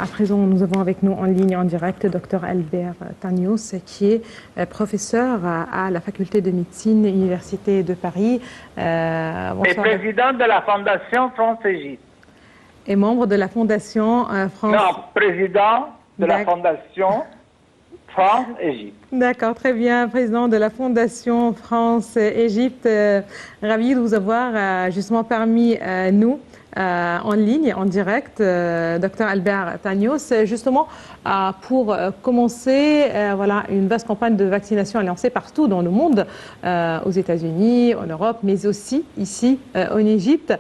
À présent, nous avons avec nous en ligne, en direct, Dr Albert Tagnos, qui est professeur à la faculté de médecine, Université de Paris. Et président de la Fondation France-Égypte. Et membre de la Fondation France... Non, président de la Fondation France-Égypte. D'accord, très bien. Président de la Fondation France-Égypte. Ravi de vous avoir justement parmi nous. En ligne, en direct, Dr Albert Tagnos, justement pour commencer voilà, une vaste campagne de vaccination lancée partout dans le monde, aux États-Unis, en Europe, mais aussi ici en Égypte.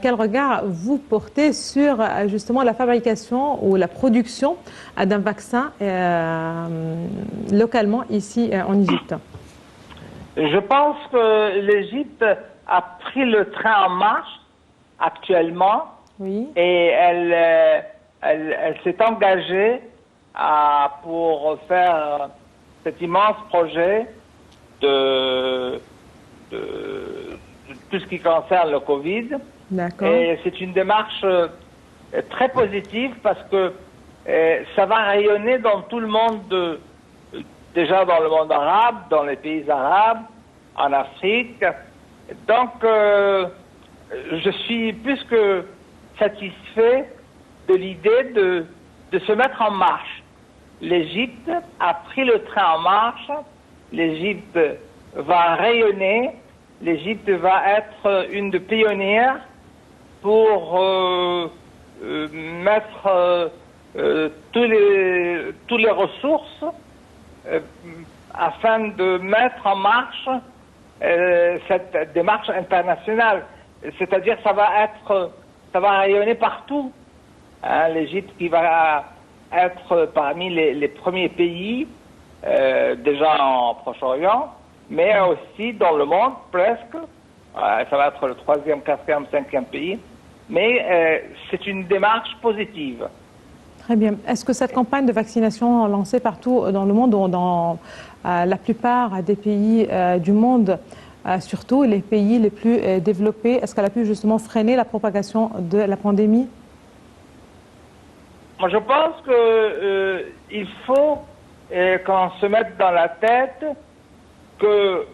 Quel regard vous portez sur justement la fabrication ou la production d'un vaccin localement ici en Égypte? Je pense que l'Égypte a pris le train en marche actuellement, oui. Et elle s'est engagée pour faire cet immense projet de tout ce qui concerne le Covid. D'accord. Et c'est une démarche très positive parce que ça va rayonner dans tout le monde, déjà dans le monde arabe, dans les pays arabes, en Afrique. Donc, je suis plus que satisfait de l'idée de se mettre en marche. L'Égypte a pris le train en marche, l'Égypte va rayonner, l'Égypte va être une de pionnières pour mettre toutes les ressources afin de mettre en marche cette démarche internationale. C'est-à-dire ça va rayonner partout. Hein, l'Égypte qui va être parmi les premiers pays, déjà en Proche-Orient, mais aussi dans le monde presque. Ça va être le 3e, 4e, 5e pays. Mais c'est une démarche positive. Très bien. Est-ce que cette campagne de vaccination lancée partout dans le monde, ou dans la plupart des pays du monde, surtout les pays les plus développés, est-ce qu'elle a pu justement freiner la propagation de la pandémie? Moi, je pense qu'il faut qu'on se mette dans la tête que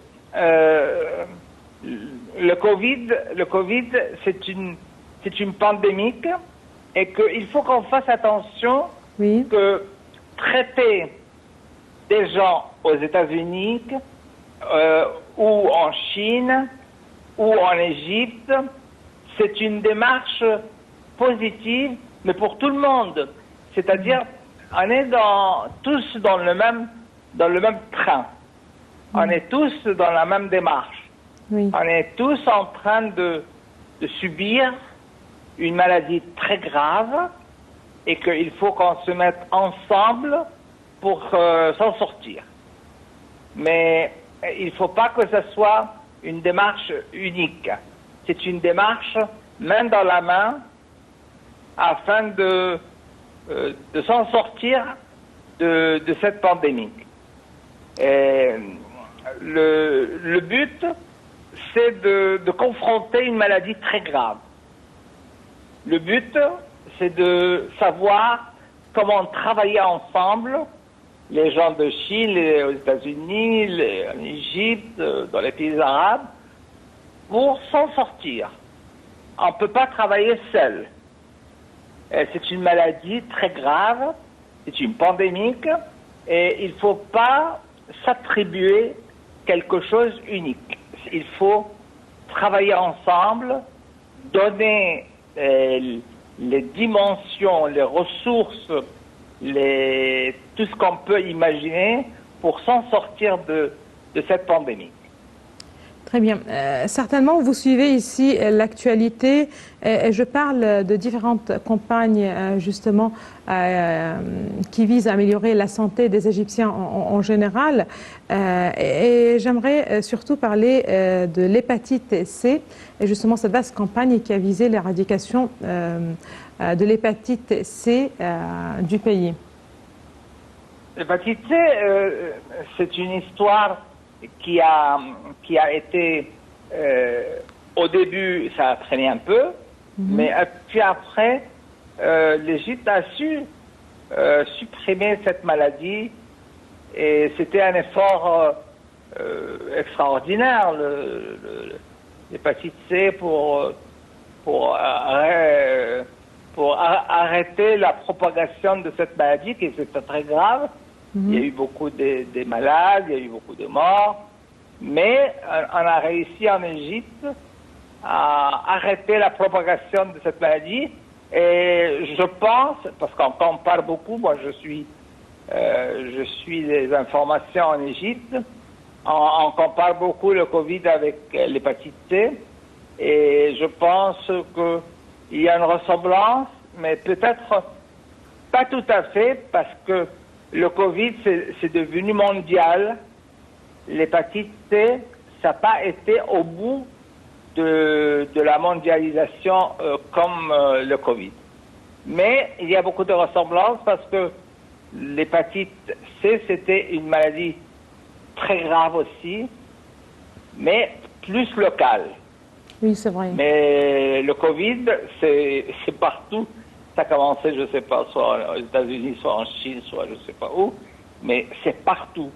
le Covid, c'est une pandémie et qu'il faut qu'on fasse attention oui. que traiter des gens aux États-Unis ou en Chine, ou en Égypte, c'est une démarche positive, mais pour tout le monde. C'est-à-dire, on est tous dans le même train. On est tous dans la même démarche. Oui. On est tous en train de subir une maladie très grave et qu'il faut qu'on se mette ensemble pour s'en sortir. Mais il ne faut pas que ce soit une démarche unique. C'est une démarche main dans la main afin de s'en sortir de cette pandémie. Et le but, c'est de confronter une maladie très grave. Le but, c'est de savoir comment travailler ensemble, les gens de Chine, aux États-Unis, en Égypte, dans les pays arabes, pour s'en sortir. On ne peut pas travailler seul. C'est une maladie très grave, c'est une pandémie, et il ne faut pas s'attribuer quelque chose unique. Il faut travailler ensemble, donner les dimensions, les ressources, tout ce qu'on peut imaginer pour s'en sortir de cette pandémie. Très bien. Certainement, vous suivez ici l'actualité et je parle de différentes campagnes justement qui visent à améliorer la santé des Égyptiens en général. Et j'aimerais surtout parler de l'hépatite C et justement cette vaste campagne qui a visé l'éradication de l'hépatite C du pays. L'hépatite C, c'est une histoire qui a été, au début, ça a traîné un peu, mais puis après, l'Égypte a su supprimer cette maladie. Et c'était un effort extraordinaire, l'hépatite C, pour arrêter la propagation de cette maladie, qui était très grave. Il y a eu beaucoup de malades, il y a eu beaucoup de morts. Mais on a réussi en Égypte à arrêter la propagation de cette maladie. Et je pense, parce qu'on compare beaucoup, moi je suis les informations en Égypte, on compare beaucoup le Covid avec l'hépatite C. Et je pense qu'il y a une ressemblance, mais peut-être pas tout à fait, parce que le Covid, c'est devenu mondial. L'hépatite C, ça n'a pas été au bout de la mondialisation comme le Covid. Mais il y a beaucoup de ressemblances parce que l'hépatite C, c'était une maladie très grave aussi, mais plus locale. Oui, c'est vrai. Mais le Covid, c'est partout. Ça a commencé, je ne sais pas, soit aux États-Unis, soit en Chine, soit je ne sais pas où, mais c'est partout.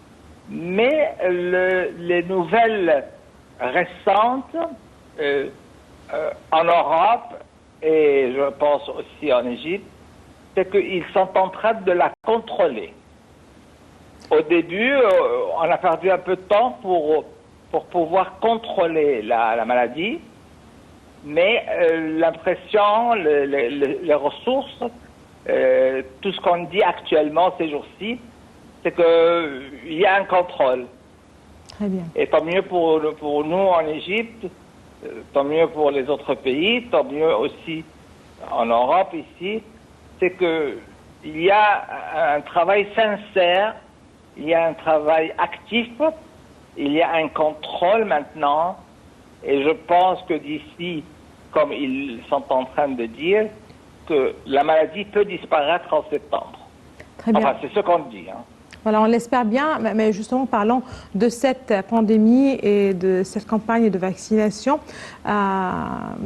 Mais les nouvelles récentes en Europe et je pense aussi en Égypte, c'est qu'ils sont en train de la contrôler. Au début, on a perdu un peu de temps pour pouvoir contrôler la maladie, mais l'impression, les ressources, tout ce qu'on dit actuellement ces jours-ci, c'est qu'il y a un contrôle. Très bien. Et tant mieux pour nous en Égypte, tant mieux pour les autres pays, tant mieux aussi en Europe ici, c'est qu'il y a un travail sincère, il y a un travail actif, il y a un contrôle maintenant, et je pense que d'ici, comme ils sont en train de dire, que la maladie peut disparaître en septembre. Très bien. Enfin, c'est ce qu'on dit. Hein. Voilà, on l'espère bien, mais justement, parlons de cette pandémie et de cette campagne de vaccination.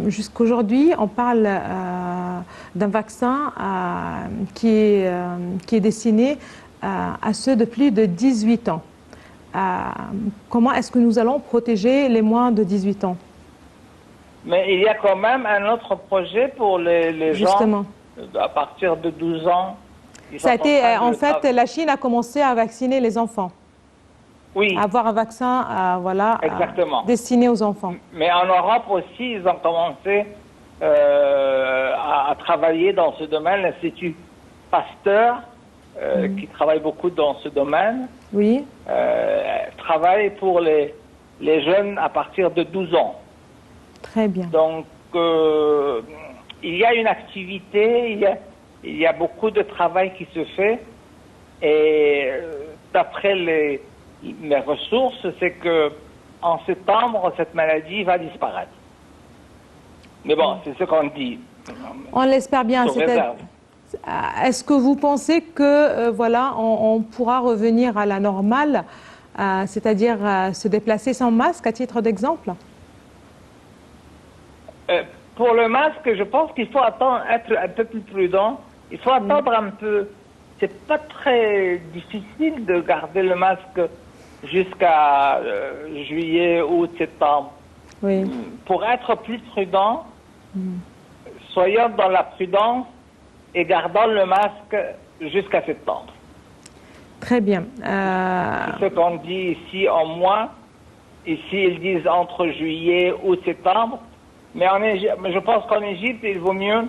Jusqu'aujourd'hui, on parle d'un vaccin qui est destiné à ceux de plus de 18 ans. Comment est-ce que nous allons protéger les moins de 18 ans? Mais il y a quand même un autre projet pour les gens à partir de 12 ans. Ça a été, en fait, la Chine a commencé à vacciner les enfants. Oui. À avoir un vaccin, voilà, destiné aux enfants. Mais en Europe aussi, ils ont commencé à travailler dans ce domaine. L'Institut Pasteur, qui travaille beaucoup dans ce domaine, oui. Travaille pour les jeunes à partir de 12 ans. Très bien. Donc, il y a une activité, il y a beaucoup de travail qui se fait. Et d'après mes ressources, c'est que en septembre, cette maladie va disparaître. Mais bon, c'est ce qu'on dit. On l'espère bien. Est-ce que vous pensez que voilà, on pourra revenir à la normale, c'est-à-dire se déplacer sans masque, à titre d'exemple? Pour le masque, je pense qu'il faut attendre, être un peu plus prudent. Il faut attendre un peu. C'est pas très difficile de garder le masque jusqu'à juillet, août, septembre. Oui. Pour être plus prudent, soyons dans la prudence et gardons le masque jusqu'à septembre. Très bien. C'est ce qu'on dit ici en mois. Ici, ils disent entre juillet, août, septembre. Mais je pense qu'en Égypte, il vaut mieux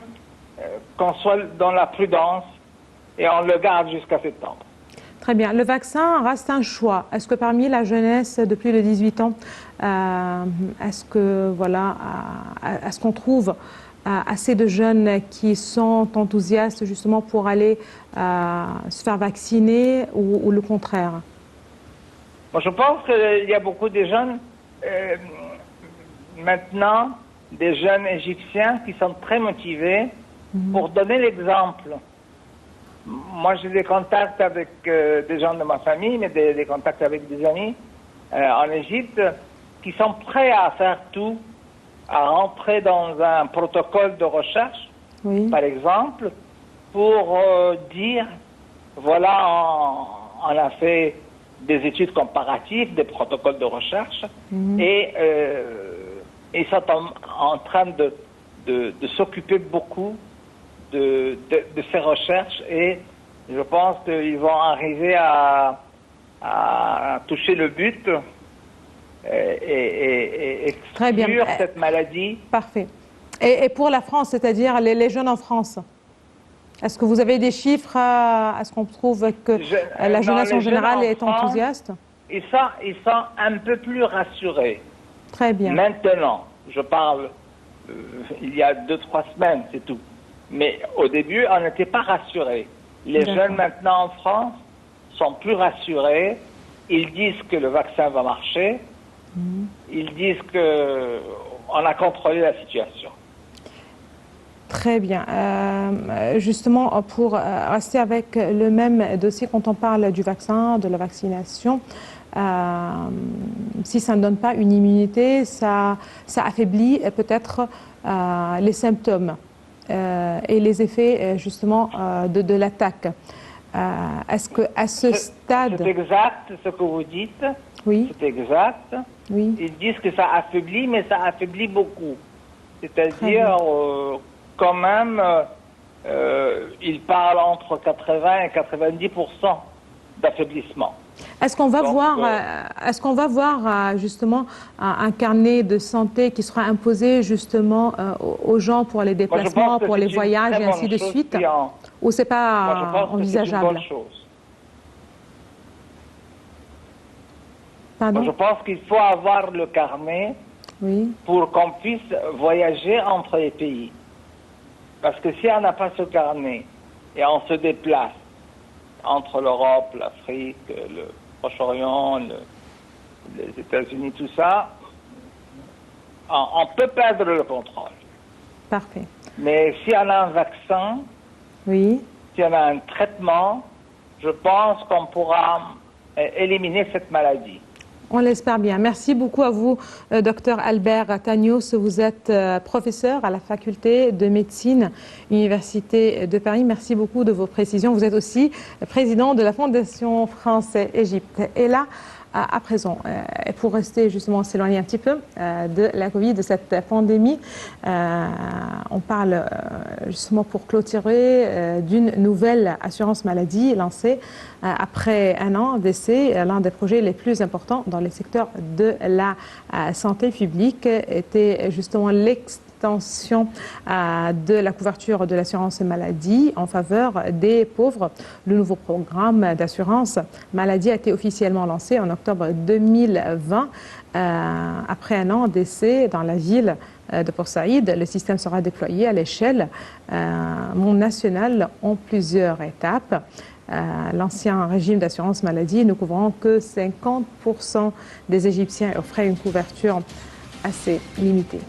qu'on soit dans la prudence et on le garde jusqu'à septembre. Très bien. Le vaccin reste un choix. Est-ce que parmi la jeunesse de plus de 18 ans, est-ce qu'on trouve assez de jeunes qui sont enthousiastes justement pour aller se faire vacciner ou le contraire? Moi, je pense qu'il y a beaucoup de jeunes maintenant, des jeunes Égyptiens qui sont très motivés pour donner l'exemple. Moi, j'ai des contacts avec des gens de ma famille, mais des contacts avec des amis en Égypte qui sont prêts à faire tout, à rentrer dans un protocole de recherche, par exemple, pour dire, voilà, on a fait des études comparatives, des protocoles de recherche, et ils sont en train de s'occuper beaucoup de ces recherches, et je pense qu'ils vont arriver à toucher le but et Très bien. exclure cette maladie. Parfait. Et pour la France, c'est-à-dire les jeunes en France, est-ce que vous avez des chiffres? Est-ce qu'on trouve que la jeunesse en général est enthousiaste? Ils sont un peu plus rassurés. Très bien. Maintenant, je parle il y a 2-3 semaines, c'est tout. Mais au début, on n'était pas rassurés. Les jeunes maintenant en France sont plus rassurés. Ils disent que le vaccin va marcher. Ils disent qu'on a contrôlé la situation. Très bien. Justement, pour rester avec le même dossier, quand on parle du vaccin, de la vaccination, si ça ne donne pas une immunité, ça affaiblit peut-être les symptômes et les effets justement de l'attaque. Est-ce qu'à ce stade... C'est exact ce que vous dites. Oui. C'est exact. Oui. Ils disent que ça affaiblit, mais ça affaiblit beaucoup. C'est-à-dire, quand même, ils parlent entre 80 et 90% d'affaiblissement. Est-ce qu'on va voir justement un carnet de santé qui sera imposé justement aux gens pour les déplacements, pour les voyages et ainsi de suite, ou c'est pas envisageable? Moi, je pense que c'est une bonne chose. Pardon? Moi, je pense qu'il faut avoir le carnet pour qu'on puisse voyager entre les pays. Parce que si on n'a pas ce carnet et on se déplace entre l'Europe, l'Afrique, le Proche-Orient, les États-Unis, tout ça, on peut perdre le contrôle. Parfait. Mais si on a un vaccin, si on a un traitement, je pense qu'on pourra éliminer cette maladie. On l'espère bien. Merci beaucoup à vous, Dr Albert Tagnos. Vous êtes professeur à la faculté de médecine, Université de Paris. Merci beaucoup de vos précisions. Vous êtes aussi président de la Fondation France-Égypte. Et là, à présent, pour rester justement s'éloigner un petit peu de la Covid, de cette pandémie, on parle justement pour clôturer d'une nouvelle assurance maladie lancée après un an d'essai. L'un des projets les plus importants dans les secteurs de la santé publique était justement l'extension de la couverture de l'assurance maladie en faveur des pauvres. Le nouveau programme d'assurance maladie a été officiellement lancé en octobre 2020. Après un an d'essai dans la ville de Port Saïd, le système sera déployé à l'échelle nationale en plusieurs étapes. L'ancien régime d'assurance maladie ne couvrant que 50% des Égyptiens offrait une couverture assez limitée.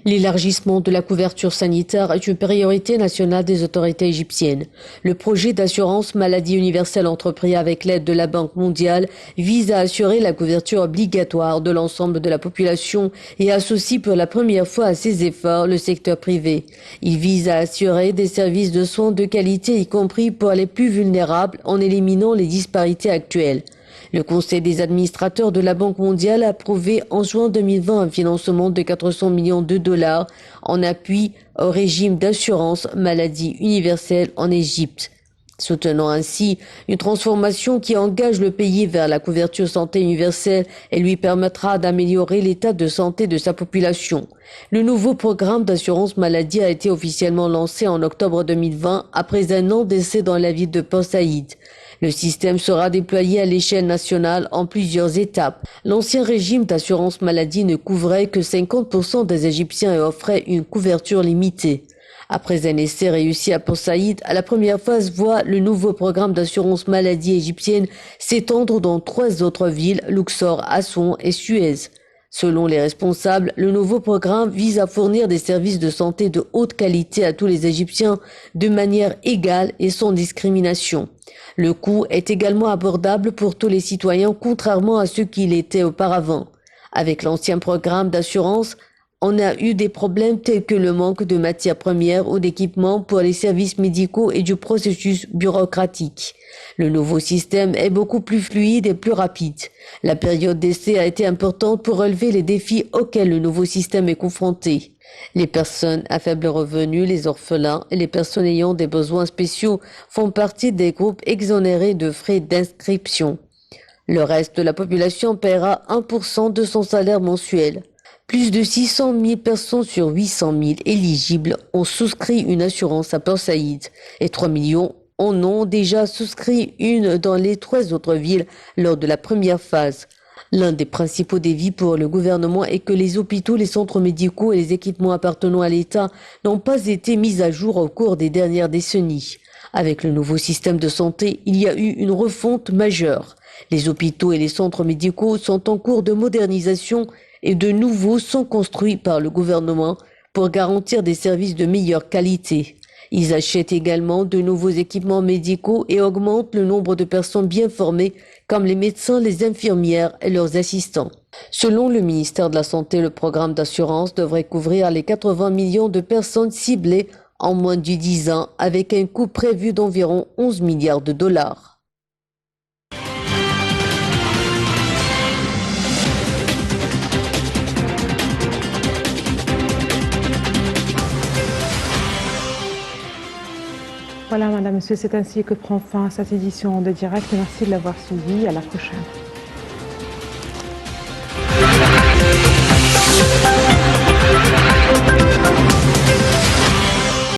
L'élargissement de la couverture sanitaire est une priorité nationale des autorités égyptiennes. Le projet d'assurance maladie universelle entrepris avec l'aide de la Banque mondiale vise à assurer la couverture obligatoire de l'ensemble de la population et associe pour la première fois à ses efforts le secteur privé. Il vise à assurer des services de soins de qualité, y compris pour les plus vulnérables, en éliminant les disparités actuelles. Le Conseil des administrateurs de la Banque mondiale a approuvé en juin 2020 un financement de 400 millions de dollars en appui au régime d'assurance maladie universelle en Égypte, soutenant ainsi une transformation qui engage le pays vers la couverture santé universelle et lui permettra d'améliorer l'état de santé de sa population. Le nouveau programme d'assurance maladie a été officiellement lancé en octobre 2020 après un an d'essai dans la ville de Port Saïd. Le système sera déployé à l'échelle nationale en plusieurs étapes. L'ancien régime d'assurance maladie ne couvrait que 50% des Égyptiens et offrait une couverture limitée. Après un essai réussi à Port Saïd, la première phase voit le nouveau programme d'assurance maladie égyptienne s'étendre dans 3 autres villes, Luxor, Assouan et Suez. Selon les responsables, le nouveau programme vise à fournir des services de santé de haute qualité à tous les Égyptiens de manière égale et sans discrimination. Le coût est également abordable pour tous les citoyens, contrairement à ce qu'il était auparavant. Avec l'ancien programme d'assurance, on a eu des problèmes tels que le manque de matières premières ou d'équipements pour les services médicaux et du processus bureaucratique. Le nouveau système est beaucoup plus fluide et plus rapide. La période d'essai a été importante pour relever les défis auxquels le nouveau système est confronté. Les personnes à faible revenu, les orphelins et les personnes ayant des besoins spéciaux font partie des groupes exonérés de frais d'inscription. Le reste de la population paiera 1% de son salaire mensuel. Plus de 600 000 personnes sur 800 000 éligibles ont souscrit une assurance à Port Saïd et 3 millions en ont déjà souscrit une dans les 3 autres villes lors de la première phase. L'un des principaux défis pour le gouvernement est que les hôpitaux, les centres médicaux et les équipements appartenant à l'État n'ont pas été mis à jour au cours des dernières décennies. Avec le nouveau système de santé, il y a eu une refonte majeure. Les hôpitaux et les centres médicaux sont en cours de modernisation et de nouveaux sont construits par le gouvernement pour garantir des services de meilleure qualité. Ils achètent également de nouveaux équipements médicaux et augmentent le nombre de personnes bien formées comme les médecins, les infirmières et leurs assistants. Selon le ministère de la Santé, le programme d'assurance devrait couvrir les 80 millions de personnes ciblées en moins de 10 ans avec un coût prévu d'environ 11 milliards de dollars. Voilà, madame, monsieur, c'est ainsi que prend fin cette édition de Direct. Merci de l'avoir suivi. À la prochaine.